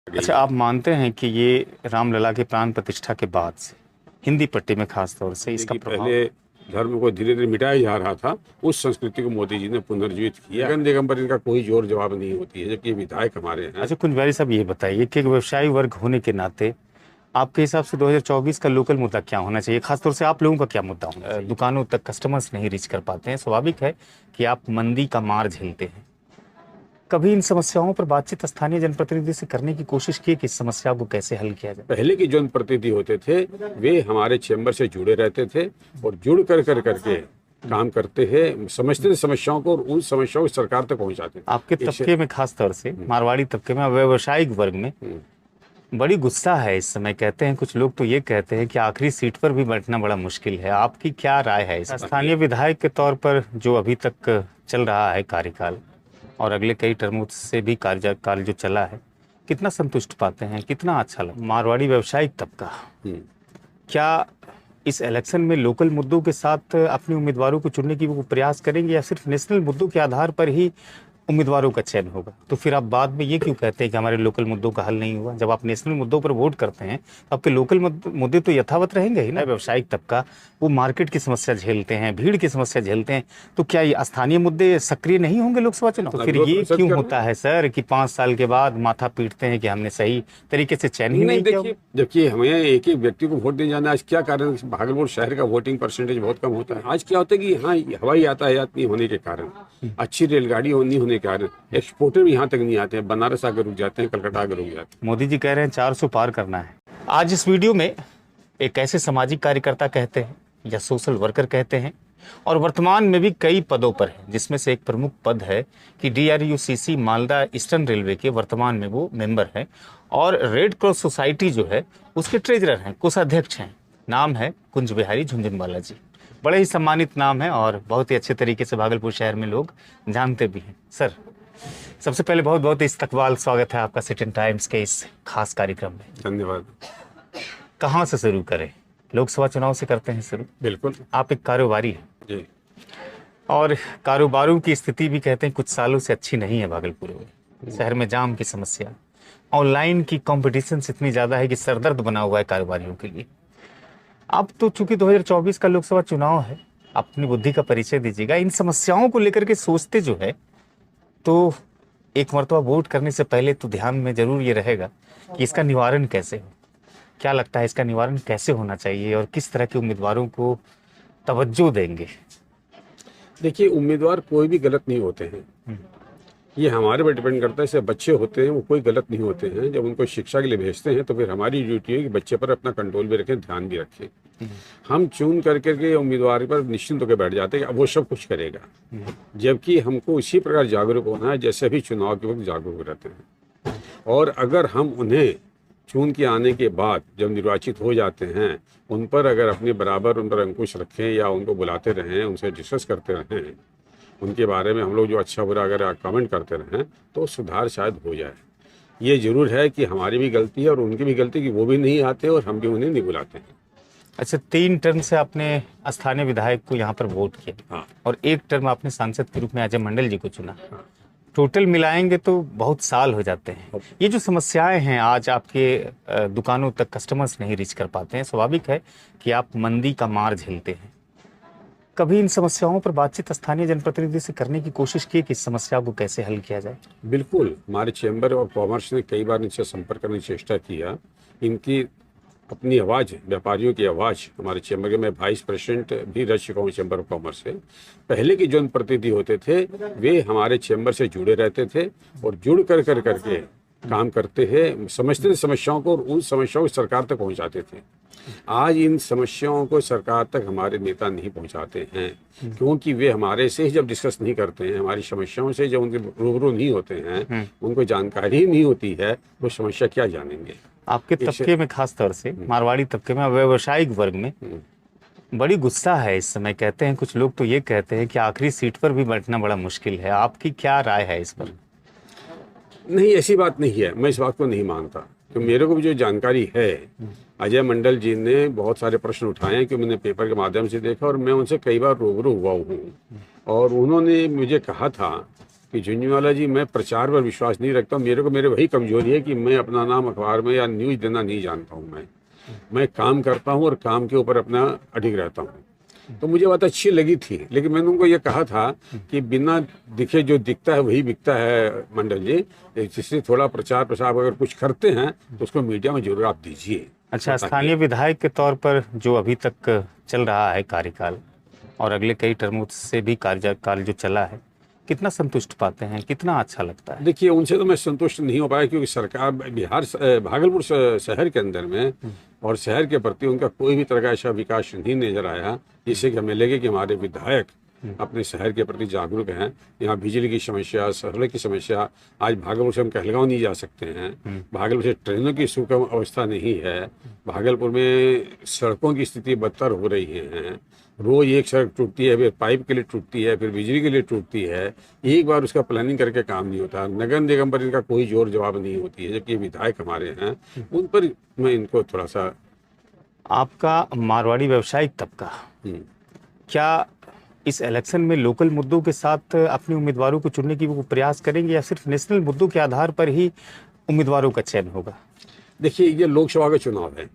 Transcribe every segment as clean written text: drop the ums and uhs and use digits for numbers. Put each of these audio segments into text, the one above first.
अच्छा, आप मानते हैं कि ये रामलला के प्राण प्रतिष्ठा के बाद से हिंदी पट्टी में खास तौर से इसका कि प्रभाव? पहले धर्म को धीरे धीरे मिटाया जा रहा था, उस संस्कृति को मोदी जी ने पुनर्जीवित किया। गगन दिगंबर इनका कोई जोर जवाब नहीं होती है, जबकि ये विधायक हमारे हैं। अच्छा, कुंजवारी साहब ये बताइए कि एक व्यवसायी वर्ग होने के नाते आपके हिसाब से 2024 का लोकल मुद्दा क्या होना चाहिए? खासतौर से आप लोगों का क्या मुद्दा होना चाहिए? दुकानों तक कस्टमर्स नहीं रीच कर पाते हैं, स्वाभाविक है कि आप मंदी का मार झेलते हैं। कभी इन समस्याओं पर बातचीत स्थानीय जनप्रतिनिधि से करने की कोशिश की कि इस समस्या को कैसे हल किया जाए? पहले के जो प्रतिनिधि होते थे वे हमारे चैम्बर से जुड़े रहते थे और जुड़ कर करके काम करते हैं, समझते थे समस्याओं को और उन समस्याओं को सरकार तक पहुंचाते थे। आपके तबके में, खास तौर से मारवाड़ी तबके में, व्यवसायिक वर्ग में बड़ी गुस्सा है इस समय। कहते हैं कुछ लोग तो ये कहते हैं कि आखिरी सीट पर भी बैठना बड़ा मुश्किल है। आपकी क्या राय है इस स्थानीय विधायक के तौर पर जो अभी तक चल रहा है कार्यकाल और अगले कई टर्मों से भी कार्यकाल जो चला है, कितना संतुष्ट पाते हैं, कितना अच्छा लगा? मारवाड़ी व्यवसायिक तबका क्या इस इलेक्शन में लोकल मुद्दों के साथ अपने उम्मीदवारों को चुनने की वो प्रयास करेंगे या सिर्फ नेशनल मुद्दों के आधार पर ही उम्मीदवारों का चयन होगा? तो फिर आप बाद में ये क्यों कहते हैं कि हमारे लोकल मुद्दों का हल नहीं हुआ? जब आप नेशनल मुद्दों पर वोट करते हैं तो आपके लोकल मुद्दे तो यथावत रहेंगे ही ना। व्यावसायिक तबका वो मार्केट की समस्या झेलते हैं, भीड़ की समस्या झेलते हैं, तो क्या ये स्थानीय मुद्दे सक्रिय नहीं होंगे लोकसभा चुनाव? तो फिर ये क्यों होता है सर कि 5 साल के बाद माथा पीटते हैं कि हमने सही तरीके से चयन ही नहीं किया? देखिए, हमें एक एक व्यक्ति को वोट देने जाना, आज क्या कारण? भागलपुर शहर का वोटिंग परसेंटेज बहुत कम होता है। आज क्या होता है कि यहाँ हवाई यातायात नहीं होने के कारण, अच्छी रेलगाड़ी नहीं होने के कारण एक्सपोर्टर भी यहाँ तक नहीं आते हैं, बनारस आकर रुक जाते हैं, कलकत्ता आकर रुक जाते हैं। मोदी जी कह रहे हैं 400 पार करना है। आज इस वीडियो में एक ऐसे सामाजिक कार्यकर्ता कहते हैं या सोशल वर्कर कहते हैं और वर्तमान में भी कई पदों पर है, जिसमें से एक प्रमुख पद है कि DRUCC मालदा ईस्टर्न रेलवे के वर्तमान में वो मेंबर हैं और रेड क्रॉस सोसाइटी जो है उसके ट्रेजरर हैं, कोषाध्यक्ष हैं। नाम है कुंज बिहारी झुनझुनवाला जी। बड़े ही सम्मानित नाम है और बहुत ही अच्छे तरीके से भागलपुर शहर में लोग जानते भी हैं। सर, सबसे पहले बहुत बहुत इस्तकबाल, स्वागत है आपका सिटी टाइम्स के इस खास कार्यक्रम में। धन्यवाद। कहाँ से शुरू करें? लोकसभा चुनाव से करते हैं शुरू। बिल्कुल। आप एक कारोबारी हैं जी, और कारोबारों की स्थिति भी कहते हैं कुछ सालों से अच्छी नहीं है भागलपुर में। शहर में जाम की समस्या, ऑनलाइन की कंपटीशन इतनी ज़्यादा है कि सरदर्द बना हुआ है कारोबारियों के लिए। अब तो चूंकि 2024 का लोकसभा चुनाव है, अपनी बुद्धि का परिचय दीजिएगा। इन समस्याओं को लेकर के सोचते जो है तो एक मरतबा वोट करने से पहले तो ध्यान में जरूर ये रहेगा कि इसका निवारण कैसे हो। क्या लगता है इसका निवारण कैसे होना चाहिए और किस तरह के उम्मीदवारों को तवज्जो देंगे? देखिए, उम्मीदवार कोई भी गलत नहीं होते हैं, ये हमारे पर डिपेंड करता है। जैसे बच्चे होते हैं वो कोई गलत नहीं होते हैं। जब उनको शिक्षा के लिए भेजते हैं तो फिर हमारी ड्यूटी है कि बच्चे पर अपना कंट्रोल भी रखें, ध्यान भी रखें। हम चुन करके उम्मीदवार पर निश्चिंत होकर बैठ जाते हैं कि अब वो सब कुछ करेगा, जबकि हमको इसी प्रकार जागरूक होना है जैसे भी चुनाव के वक्त जागरूक रहते हैं। और अगर हम उन्हें चुन के आने के बाद जब निर्वाचित हो जाते हैं, उन पर अगर अपने बराबर उन पर अंकुश रखें या उनको बुलाते रहें, उनसे डिस्कस करते रहें, उनके बारे में हम लोग जो अच्छा बुरा अगर कमेंट करते रहें तो सुधार शायद हो जाए। ये जरूर है कि हमारी भी गलती है और उनकी भी गलती कि वो भी नहीं आते और हम भी उन्हें नहीं बुलाते हैं। अच्छा, 3 टर्म से आपने स्थानीय विधायक को यहाँ पर वोट किया। हाँ। और 1 टर्म आपने सांसद के रूप में अजय मंडल जी को चुना। टोटल मिलाएंगे तो बहुत साल हो जाते हैं। ये जो समस्याएं हैं, आज आपके दुकानों तक कस्टमर्स नहीं रीच कर पाते हैं, स्वाभाविक है कि आप मंदी का मार झेलते हैं। कभी इन समस्याओं पर बातचीत स्थानीय जनप्रतिनिधि से करने की कोशिश की कि इस समस्या को कैसे हल किया जाए? बिल्कुल, हमारे चैम्बर ऑफ कॉमर्स ने कई बार इनसे संपर्क करने की चेष्टा किया। इनकी अपनी आवाज़, व्यापारियों की आवाज़, हमारे चैम्बर के मैं वाइस प्रेसिडेंट भी रह चुका हूँ चैम्बर ऑफ कॉमर्स से। पहले के जो प्रतिनिधि होते थे वे हमारे चैम्बर से जुड़े रहते थे और जुड़ कर करके काम करते हैं, समझते थे समस्याओं को और उन समस्याओं को सरकार तक पहुंचाते थे। आज इन समस्याओं को सरकार तक हमारे नेता नहीं पहुंचाते हैं, क्योंकि वे हमारे से ही जब डिस्कस नहीं करते हैं, हमारी समस्याओं से जब उनके रूबरू नहीं होते हैं, उनको जानकारी नहीं होती है, वो समस्या क्या जानेंगे। आपके तबके में, खास तौर से मारवाड़ी तबके में, व्यवसायिक वर्ग में बड़ी गुस्सा है इस समय। कहते हैं कुछ लोग तो ये कहते हैं कि आखिरी सीट पर भी बैठना बड़ा मुश्किल है। आपकी क्या राय है इस पर? नहीं, ऐसी बात नहीं है। मैं इस बात को नहीं मानता, तो मेरे को भी जो जानकारी है, अजय मंडल जी ने बहुत सारे प्रश्न उठाए हैं कि मैंने पेपर के माध्यम से देखा और मैं उनसे कई बार रूबरू हुआ हूँ और उन्होंने मुझे कहा था कि झुंझुनवाला जी, मैं प्रचार पर विश्वास नहीं रखता हूँ। मेरे को मेरे वही कमजोरी है कि मैं अपना नाम अखबार में या न्यूज़ देना नहीं जानता हूँ। मैं काम करता हूँ और काम के ऊपर अपना अडिग रहता हूँ। तो मुझे बात अच्छी लगी थी, लेकिन मैंने उनको ये कहा था कि बिना दिखे जो दिखता है वही बिकता है मंडल जी। जिससे थोड़ा प्रचार प्रसार अगर कुछ करते हैं तो उसको मीडिया में जरूर आप दीजिए। अच्छा, स्थानीय विधायक के तौर पर जो अभी तक चल रहा है कार्यकाल और अगले कई टर्मों से भी कार्यकाल जो चला है, कितना संतुष्ट पाते हैं, कितना अच्छा लगता है? देखिए, उनसे तो मैं संतुष्ट नहीं हो पाया, क्योंकि सरकार भागलपुर शहर के अंदर में और शहर के प्रति उनका कोई भी तरह का ऐसा विकास नहीं नजर आया जिससे कि हमें लगे कि हमारे विधायक अपने शहर के प्रति जागरूक हैं। यहाँ बिजली की समस्या, सड़क की समस्या, आज भागलपुर से हम कहलगांव नहीं जा सकते हैं। भागलपुर से ट्रेनों की सुगम अवस्था नहीं है। भागलपुर में सड़कों की स्थिति बदतर हो रही है। रोज एक सड़क टूटती है, फिर पाइप के लिए टूटती है, फिर बिजली के लिए टूटती है। एक बार उसका प्लानिंग करके काम नहीं होता। नगर निगम पर इनका कोई जोर जवाब नहीं होती है, जबकि विधायक हमारे हैं, उन पर मैं इनको थोड़ा सा। आपका मारवाड़ी व्यवसायिक तबका क्या इस इलेक्शन में लोकल मुद्दों के साथ अपने उम्मीदवारों को चुनने की वो प्रयास करेंगे या सिर्फ नेशनल मुद्दों के आधार पर ही उम्मीदवारों का चयन होगा? देखिए, ये लोकसभा का चुनाव है,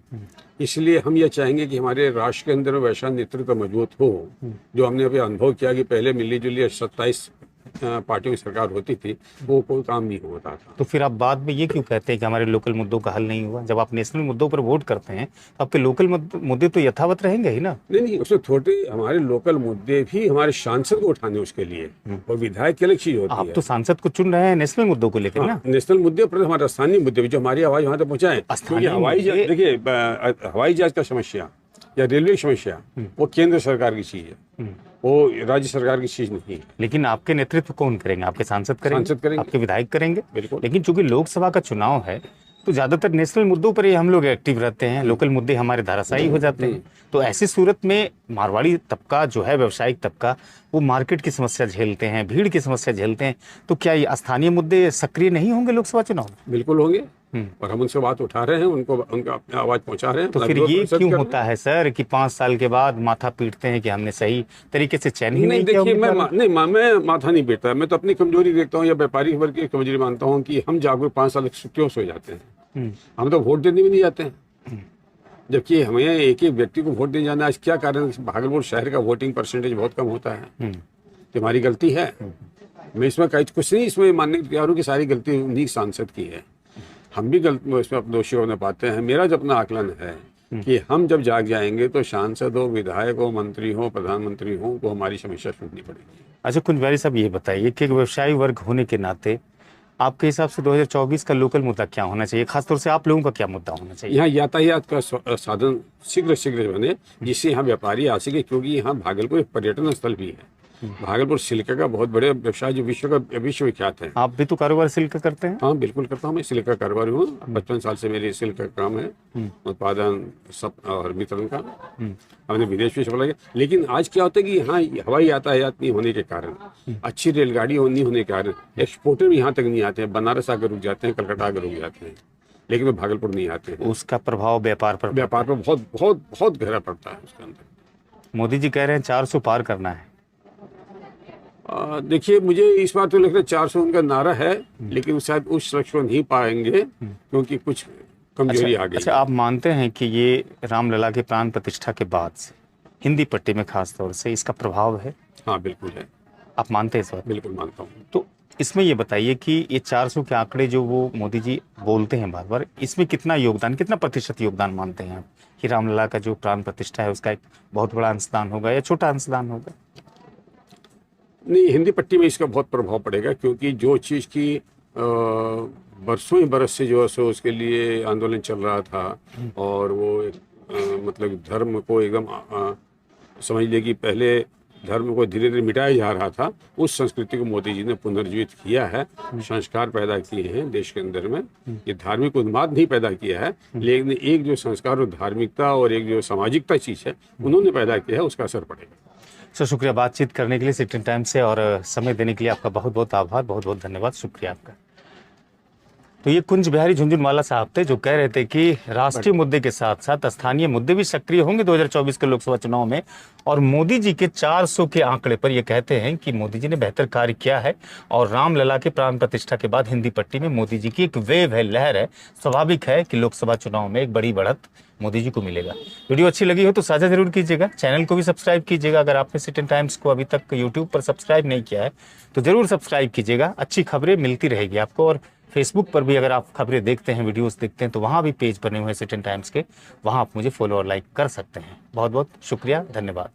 इसलिए हम ये चाहेंगे कि हमारे राष्ट्र के अंदर वैसा नेतृत्व मजबूत हो जो हमने अभी अनुभव किया कि पहले मिली जुली 27 पार्टियों की सरकार होती थी, वो कोई काम नहीं होता था। तो फिर आप बाद में ये क्यों कहते हैं कि हमारे लोकल मुद्दों का हल नहीं हुआ? जब आप नेशनल मुद्दों पर वोट करते हैं तो आपके लोकल मुद्दे तो यथावत रहेंगे ही ना? नहीं, उसमें थोड़े हमारे लोकल मुद्दे भी हमारे सांसद को उठाने उसके लिए, और विधायक की अलग चीज होती है। आप तो सांसद को चुन रहे हैं नेशनल मुद्दों को लेकर ना? नेशनल मुद्दे पर हमारे स्थानीय मुद्दे भी, जो हमारी आवाज वहां तक पहुंचाए। देखिए, हवाई जहाज का समस्या या रेलवे की समस्या वो केंद्र सरकार की चीज है, वो राज्य सरकार की चीज नहीं है। लेकिन आपके नेतृत्व कौन करेंगे? आपके सांसद करेंगे, आपके विधायक करेंगे। बिल्कुल। लेकिन चूंकि लोकसभा का चुनाव है तो ज्यादातर नेशनल मुद्दों पर ही हम लोग एक्टिव रहते हैं, लोकल मुद्दे हमारे धाराशायी हो जाते हैं। तो ऐसी सूरत में मारवाड़ी तबका जो है, व्यवसायिक तबका, वो मार्केट की समस्या झेलते हैं, भीड़ की समस्या झेलते हैं। तो क्या ये स्थानीय मुद्दे सक्रिय नहीं होंगे लोकसभा चुनाव में? बिल्कुल होंगे, और हम उनसे बात उठा रहे हैं, उनको उनका अपनी आवाज पहुंचा रहे हैं। तो फिर ये क्यों होता है सर कि 5 साल के बाद माथा पीटते हैं कि हमने सही तरीके से चयन ही नहीं किया? देखिए, मैं माथा नहीं पीटता। मैं तो अपनी कमजोरी देखता हूँ या व्यापारिक वर्ग की कमजोरी मानता हूँ कि हम जागरूक 5 साल क्यों सो जाते हैं। हम तो वोट देने भी नहीं जाते हैं, जबकि हमें एक एक व्यक्ति को वोट देने जाना। आज क्या कारण? भागलपुर शहर का वोटिंग परसेंटेज बहुत कम होता है, तो हमारी गलती है। मैं इसमें कुछ नहीं इसमें मानने को तैयार हूँ कि सारी गलती उन्हीं सांसद की है। हम भी इसमें अपने दोषी होने पाते हैं। मेरा जो अपना आकलन है कि हम जब जाग जाएंगे तो सांसद हो, विधायक हो, मंत्री हो, प्रधानमंत्री हो, तो हमारी समस्या सुननी पड़ेगी। अच्छा, कुंजवारी साहब, ये बताइए कि एक व्यवसायी वर्ग होने के नाते आपके हिसाब से 2024 का लोकल मुद्दा क्या होना चाहिए? खासतौर से आप लोगों का क्या मुद्दा होना चाहिए? यहाँ यातायात का साधन शीघ्र बने, जिससे यहाँ व्यापारी आ सके, क्योंकि यहाँ भागलपुर एक पर्यटन स्थल भी है। भागलपुर सिल्क का बहुत बड़े व्यवसाय जो विश्वविख्यात है। आप भी तो कारोबार सिल्क का करते हैं? हाँ, बिल्कुल करता हूँ। मैं सिल्क का कारोबारी हूँ। 55 साल से मेरी सिल्क का काम है, उत्पादन सब और वितरण का। हमने विदेश में सप्लाई किया। लेकिन आज क्या होता है कि यहाँ हवाई यातायात नहीं होने के कारण, अच्छी रेलगाड़ी नहीं होने के कारण एक्सपोर्टर भी यहाँ तक नहीं आते हैं। बनारस आकर रुक जाते हैं, कलकत्ता आकर रुक जाते हैं, लेकिन वो भागलपुर नहीं आते हैं। उसका प्रभाव व्यापार पर बहुत बहुत बहुत गहरा पड़ता है उसके अंदर। मोदी जी कह रहे हैं 400 पार करना है। देखिए, मुझे इस बात तो लगता है 400 उनका नारा है, लेकिन शायद उस लक्ष्य को नहीं पाएंगे, क्योंकि कुछ कमजोरी आ गई। अच्छा, आप मानते हैं कि ये रामलला के प्राण प्रतिष्ठा के बाद से हिंदी पट्टी में खास तौर से इसका प्रभाव है? हाँ, बिल्कुल है। आप मानते हैं इस बात? बिल्कुल मानता हूँ। तो इसमें ये बताइए कि ये 400 के आंकड़े जो वो मोदी जी बोलते हैं बार बार, इसमें कितना प्रतिशत योगदान मानते हैं आप कि रामलला का जो प्राण प्रतिष्ठा है उसका एक बहुत बड़ा अंशदान होगा या छोटा अंशदान होगा? नहीं, हिंदी पट्टी में इसका बहुत प्रभाव पड़ेगा, क्योंकि जो चीज़ की बरसों ही बरस से जो है सो उसके लिए आंदोलन चल रहा था, और वो मतलब धर्म को एकदम समझ लिए कि पहले धर्म को धीरे धीरे मिटाया जा रहा था, उस संस्कृति को मोदी जी ने पुनर्जीवित किया है, संस्कार पैदा किए हैं देश के अंदर में। ये धार्मिक उन्माद नहीं पैदा किया है, लेकिन एक जो संस्कार और धार्मिकता और एक जो सामाजिकता चीज़ है उन्होंने पैदा किया है, उसका असर पड़ेगा। सर, शुक्रिया बातचीत करने के लिए, सिटी टाइम से, और समय देने के लिए आपका बहुत बहुत आभार, बहुत बहुत धन्यवाद, शुक्रिया आपका। तो ये कुंज बिहारी झुनझुनवाला साहब थे जो कह रहे थे कि राष्ट्रीय मुद्दे के साथ साथ स्थानीय मुद्दे भी सक्रिय होंगे 2024 के लोकसभा चुनाव में। और मोदी जी के 400 के आंकड़े पर ये कहते हैं कि मोदी जी ने बेहतर कार्य किया है और रामलला के प्राण प्रतिष्ठा के बाद हिंदी पट्टी में मोदी जी की एक वेव है, लहर है। स्वाभाविक है कि लोकसभा चुनाव में एक बड़ी बढ़त मोदी जी को मिलेगा। वीडियो अच्छी लगी हो तो साझा जरूर कीजिएगा, चैनल को भी सब्सक्राइब कीजिएगा। अगर आपने सिटी टाइम्स को अभी तक यूट्यूब पर सब्सक्राइब नहीं किया है तो जरूर सब्सक्राइब कीजिएगा। अच्छी खबरें मिलती रहेगी आपको। और फेसबुक पर भी अगर आप खबरें देखते हैं, वीडियोस देखते हैं, तो वहाँ भी पेज बने हुए हैं सिटी टाइम्स के, वहाँ आप मुझे फॉलो और लाइक कर सकते हैं। बहुत बहुत शुक्रिया, धन्यवाद।